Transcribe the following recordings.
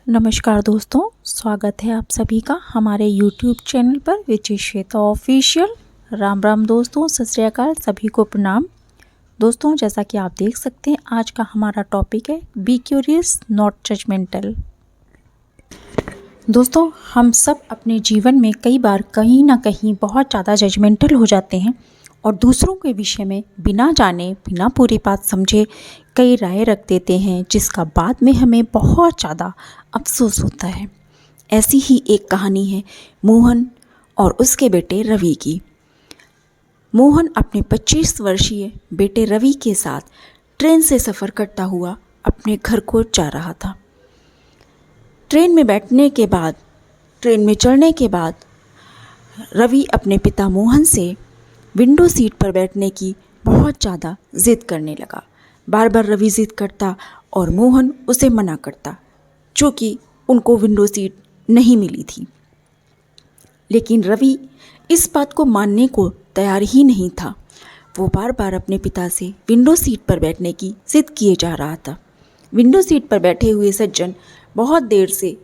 नमस्कार दोस्तों, स्वागत है आप सभी का हमारे YouTube चैनल पर which is Shweta official. Ram Ram दोस्तों, सत श्री अकाल, सभी को प्रणाम। दोस्तों, जैसा कि आप देख सकते हैं, आज का हमारा टॉपिक है बी क्यूरियस नॉट जजमेंटल। दोस्तों, हम सब अपने जीवन में कई बार कहीं ना कहीं बहुत ज़्यादा जजमेंटल हो जाते हैं और दूसरों के विषय में बिना जाने बिना पूरी बात समझे कई राय रख देते हैं, जिसका बाद में हमें बहुत ज़्यादा अफसोस होता है। ऐसी ही एक कहानी है मोहन और उसके बेटे रवि की। मोहन अपने 25 वर्षीय बेटे रवि के साथ ट्रेन से सफ़र करता हुआ अपने घर को जा रहा था। ट्रेन में बैठने के बाद, ट्रेन में चढ़ने के बाद रवि अपने पिता मोहन से विंडो सीट पर बैठने की बहुत ज़्यादा ज़िद करने लगा। बार बार रवि ज़िद करता और मोहन उसे मना करता, चूँकि उनको विंडो सीट नहीं मिली थी। लेकिन रवि इस बात को मानने को तैयार ही नहीं था। वो बार बार अपने पिता से विंडो सीट पर बैठने की ज़िद किए जा रहा था। विंडो सीट पर बैठे हुए सज्जन बहुत देर से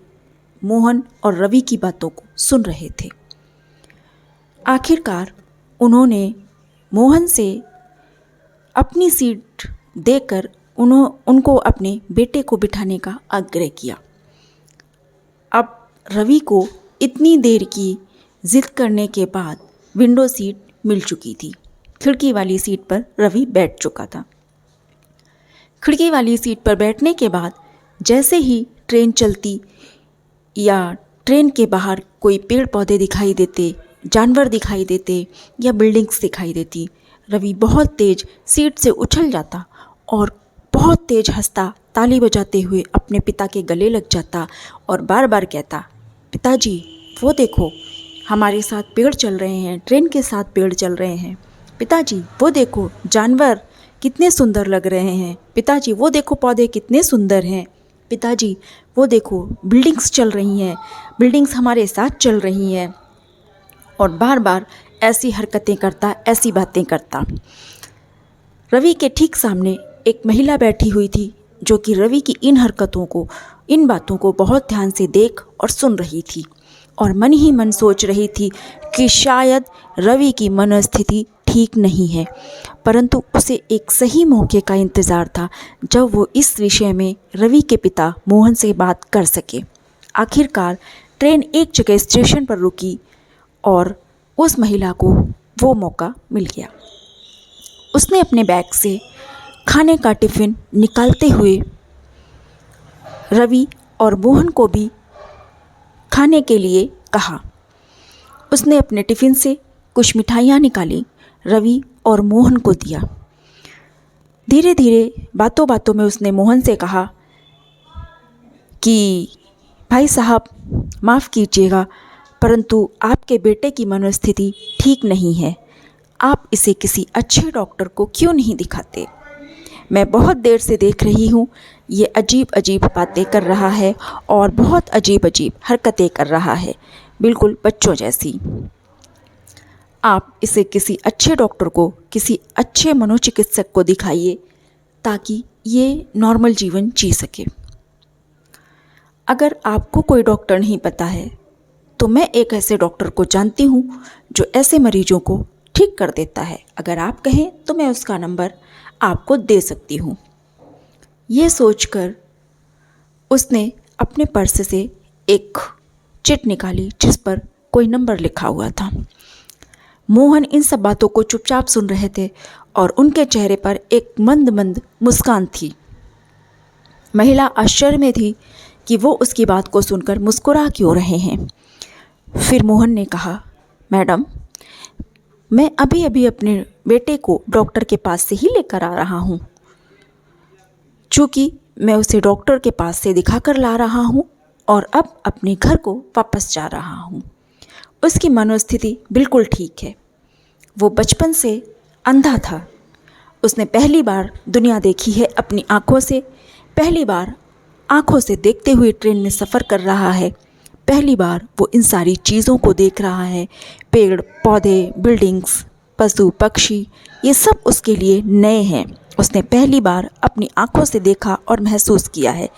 मोहन और रवि की बातों को सुन रहे थे। आखिरकार उन्होंने मोहन से अपनी सीट देकर उनको अपने बेटे को बिठाने का आग्रह किया। अब रवि को इतनी देर की जिद करने के बाद विंडो सीट मिल चुकी थी। खिड़की वाली सीट पर रवि बैठ चुका था। खिड़की वाली सीट पर बैठने के बाद जैसे ही ट्रेन चलती या ट्रेन के बाहर कोई पेड़ पौधे दिखाई देते, जानवर दिखाई देते या बिल्डिंग्स दिखाई देती, रवि बहुत तेज़ सीट से उछल जाता और बहुत तेज़ हंसता, ताली बजाते हुए अपने पिता के गले लग जाता और बार बार कहता, पिताजी वो देखो, हमारे साथ पेड़ चल रहे हैं, ट्रेन के साथ पेड़ चल रहे हैं। पिताजी वो देखो, जानवर कितने सुंदर लग रहे हैं। पिताजी वो देखो, पौधे कितने सुंदर हैं। पिताजी वो देखो, बिल्डिंग्स चल रही हैं, बिल्डिंग्स हमारे साथ चल रही हैं। और बार बार ऐसी हरकतें करता, ऐसी बातें करता। रवि के ठीक सामने एक महिला बैठी हुई थी, जो कि रवि की इन हरकतों को, इन बातों को बहुत ध्यान से देख और सुन रही थी और मन ही मन सोच रही थी कि शायद रवि की मनोस्थिति ठीक नहीं है, परंतु उसे एक सही मौके का इंतज़ार था जब वो इस विषय में रवि के पिता मोहन से बात कर सके। आखिरकार ट्रेन एक जगह स्टेशन पर रुकी और उस महिला को वो मौका मिल गया। उसने अपने बैग से खाने का टिफ़िन निकालते हुए रवि और मोहन को भी खाने के लिए कहा। उसने अपने टिफ़िन से कुछ मिठाइयाँ निकाली, रवि और मोहन को दिया। धीरे धीरे बातों बातों में उसने मोहन से कहा कि भाई साहब माफ़ कीजिएगा, परंतु आपके बेटे की मनोस्थिति ठीक नहीं है। आप इसे किसी अच्छे डॉक्टर को क्यों नहीं दिखाते? मैं बहुत देर से देख रही हूँ, ये अजीब अजीब बातें कर रहा है और बहुत अजीब अजीब हरकतें कर रहा है, बिल्कुल बच्चों जैसी। आप इसे किसी अच्छे डॉक्टर को, किसी अच्छे मनोचिकित्सक को दिखाइए ताकि ये नॉर्मल जीवन जी सके। अगर आपको कोई डॉक्टर नहीं पता है तो मैं एक ऐसे डॉक्टर को जानती हूँ जो ऐसे मरीजों को ठीक कर देता है। अगर आप कहें तो मैं उसका नंबर आपको दे सकती हूँ। ये सोचकर उसने अपने पर्स से एक चिट निकाली जिस पर कोई नंबर लिखा हुआ था। मोहन इन सब बातों को चुपचाप सुन रहे थे और उनके चेहरे पर एक मंद मंद मुस्कान थी। महिला आश्चर्य में थी कि वो उसकी बात को सुनकर मुस्कुरा क्यों रहे हैं। फिर मोहन ने कहा, मैडम, मैं अभी अभी अपने बेटे को डॉक्टर के पास से ही लेकर आ रहा हूँ। चूँकि मैं उसे डॉक्टर के पास से दिखा कर ला रहा हूँ और अब अपने घर को वापस जा रहा हूँ। उसकी मनोस्थिति बिल्कुल ठीक है। वो बचपन से अंधा था। उसने पहली बार दुनिया देखी है अपनी आँखों से, पहली बार आँखों से देखते हुए ट्रेन में सफ़र कर रहा है। पहली बार वो इन सारी चीज़ों को देख रहा है, पेड़ पौधे, बिल्डिंग्स, पशु पक्षी, ये सब उसके लिए नए हैं। उसने पहली बार अपनी आंखों से देखा और महसूस किया है,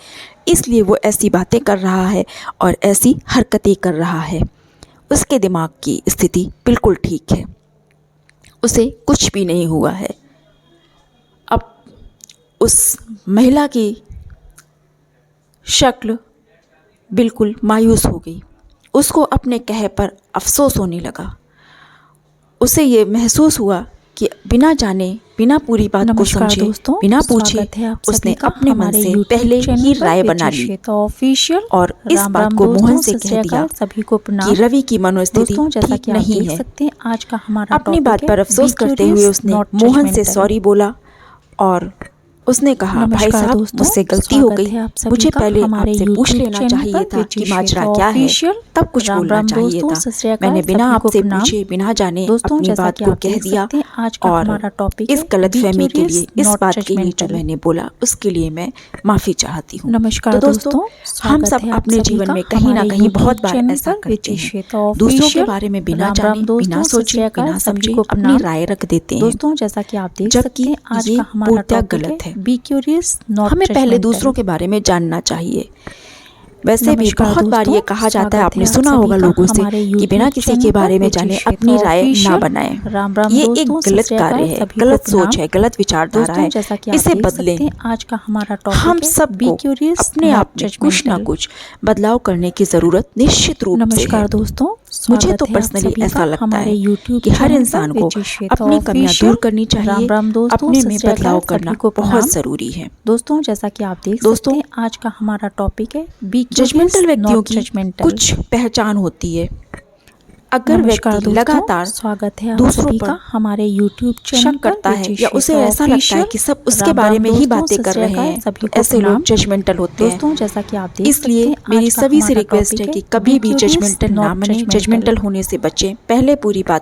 इसलिए वो ऐसी बातें कर रहा है और ऐसी हरकतें कर रहा है। उसके दिमाग की स्थिति बिल्कुल ठीक है, उसे कुछ भी नहीं हुआ है। अब उस महिला की शक्ल बिल्कुल मायूस हो गई। उसको अपने कहे पर अफसोस होने लगा। उसे ये महसूस हुआ कि बिना जाने, बिना पूरी बात को समझे, बिना पूछे उसने अपने मन से पहले ही राय बना ली और इस बात को मोहन से कह दिया कि रवि की मनोस्थिति ठीक नहीं है। अपनी बात पर अफसोस करते हुए उसने मोहन से सॉरी बोला और उसने कहा, भाई साहब मुझसे गलती हो गई, मुझे पहले आपसे पूछ लेना चाहिए था कि माजरा क्या है, तब कुछ बोलना चाहिए था। मैंने बिना आपसे पूछे, बिना जाने अपनी बात को कह दिया और इस गलतफहमी के लिए, इस बात के लिए जो मैंने बोला उसके लिए मैं माफ़ी चाहती हूँ। नमस्कार तो दोस्तों, हम सब अपने जीवन में कहीं ना कहीं बहुत बार ऐसा करते हैं, दूसरों के बारे में बिना जाने, बिना सोचे, बिना समझे अपनी राय रख देते हैं, दोस्तों जैसा कि आप देख जबकि सकते हैं आज ये का हमारा पूर्णतः टॉपिक गलत है। बी क्यूरियस नॉट हमें पहले दूसरों के बारे में जानना चाहिए। वैसे भी बहुत बार ये कहा जाता है, आपने सुना होगा लोगों से कि बिना किसी के बारे में जाने अपनी राय ना बनाएं। ये एक गलत कार्य है, गलत सोच है, गलत विचारधारा है, इसे बदलें। आज का हमारा टॉपिक हम सबको अपने आप में कुछ ना कुछ बदलाव करने की जरूरत निश्चित रूप से है। नमस्कार दोस्तों, मुझे तो पर्सनली ऐसा लगता है कि हर इंसान को अपनी कमियां दूर करनी चाहिए, अपने में बदलाव करना बहुत ज़रूरी है। दोस्तों जैसा कि आप देख सकते हैं आज का हमारा टॉपिक है बी जजमेंटल व्यक्तियों की कुछ पहचान होती है। अगर व्यक्ति लगातार स्वागत है दूसरों पर हमारे YouTube चैनल शक करता है या उसे ऐसा लगता है कि सब उसके बारे में ही बातें कर रहे हैं, तो ऐसे लोग जजमेंटल होते हैं। दोस्तों जैसा कि आप देख इसलिए मेरी सभी से रिक्वेस्ट है कि कभी भी जजमेंटल ना बने, जजमेंटल होने से बचें। पहले पूरी बात